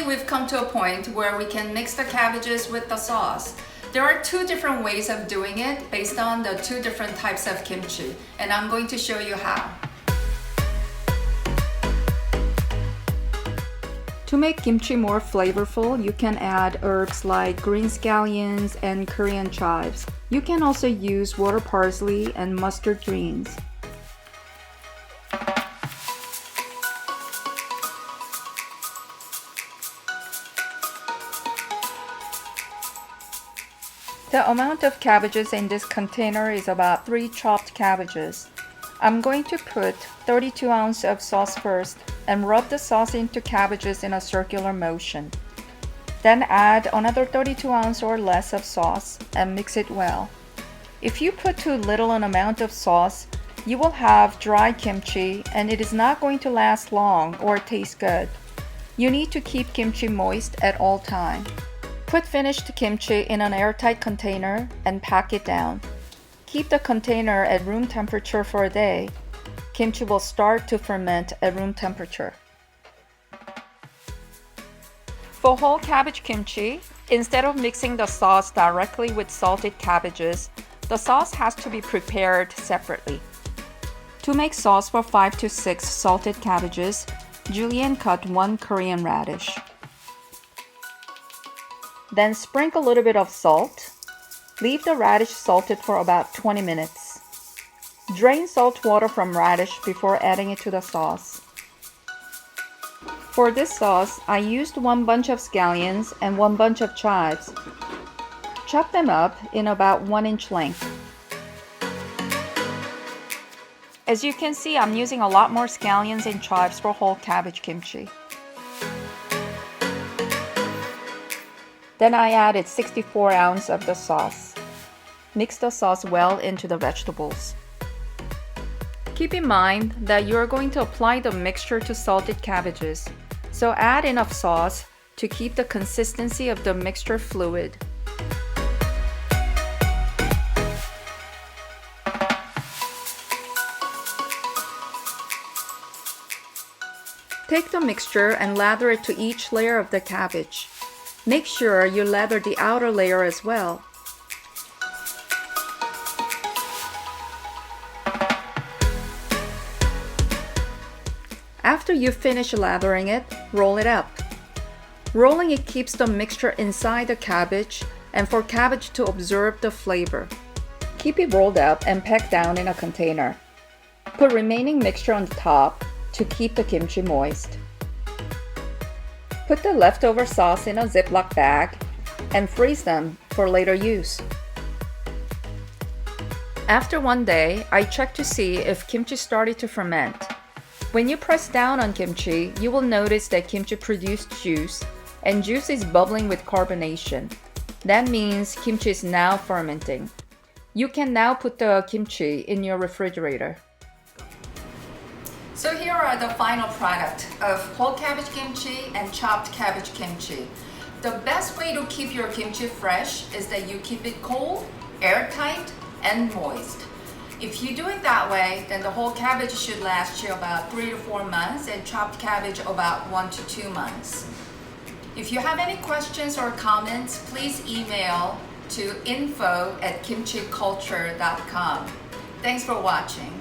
we've come to a point where we can mix the cabbages with the sauce. There are two different ways of doing it based on the two different types of kimchi, and I'm going to show you how. To make kimchi more flavorful, you can add herbs like green scallions and Korean chives. You can also use water parsley and mustard greens. The amount of cabbages in this container is about 3 chopped cabbages. I'm going to put 32 ounces of sauce first and rub the sauce into cabbages in a circular motion. Then add another 32 ounces or less of sauce and mix it well. If you put too little an amount of sauce, you will have dry kimchi and it is not going to last long or taste good. You need to keep kimchi moist at all times. Put finished kimchi in an airtight container and pack it down. Keep the container at room temperature for a day. Kimchi will start to ferment at room temperature. For whole cabbage kimchi, instead of mixing the sauce directly with salted cabbages, the sauce has to be prepared separately. To make sauce for 5 to 6 salted cabbages, Julian cut 1 Korean radish. Then sprinkle a little bit of salt. Leave the radish salted for about 20 minutes. Drain salt water from radish before adding it to the sauce. For this sauce, I used 1 bunch of scallions and 1 bunch of chives. Chop them up in about 1-inch length. As you can see, I'm using a lot more scallions and chives for whole cabbage kimchi. Then I added 64 ounces of the sauce. Mix the sauce well into the vegetables. Keep in mind that you are going to apply the mixture to salted cabbages, so add enough sauce to keep the consistency of the mixture fluid. Take the mixture and lather it to each layer of the cabbage. Make sure you lather the outer layer as well. After you finish lathering it, roll it up. Rolling it keeps the mixture inside the cabbage and for cabbage to absorb the flavor. Keep it rolled up and packed down in a container. Put remaining mixture on the top to keep the kimchi moist. Put the leftover sauce in a Ziploc bag and freeze them for later use. After 1 day, I checked to see if kimchi started to ferment. When you press down on kimchi, you will notice that kimchi produced juice, and juice is bubbling with carbonation. That means kimchi is now fermenting. You can now put the kimchi in your refrigerator. So here are the final product of whole cabbage kimchi and chopped cabbage kimchi. The best way to keep your kimchi fresh is that you keep it cold, airtight, and moist. If you do it that way, then the whole cabbage should last you about 3 to 4 months and chopped cabbage about 1 to 2 months. If you have any questions or comments, please email to info@kimchiculture.com. Thanks for watching.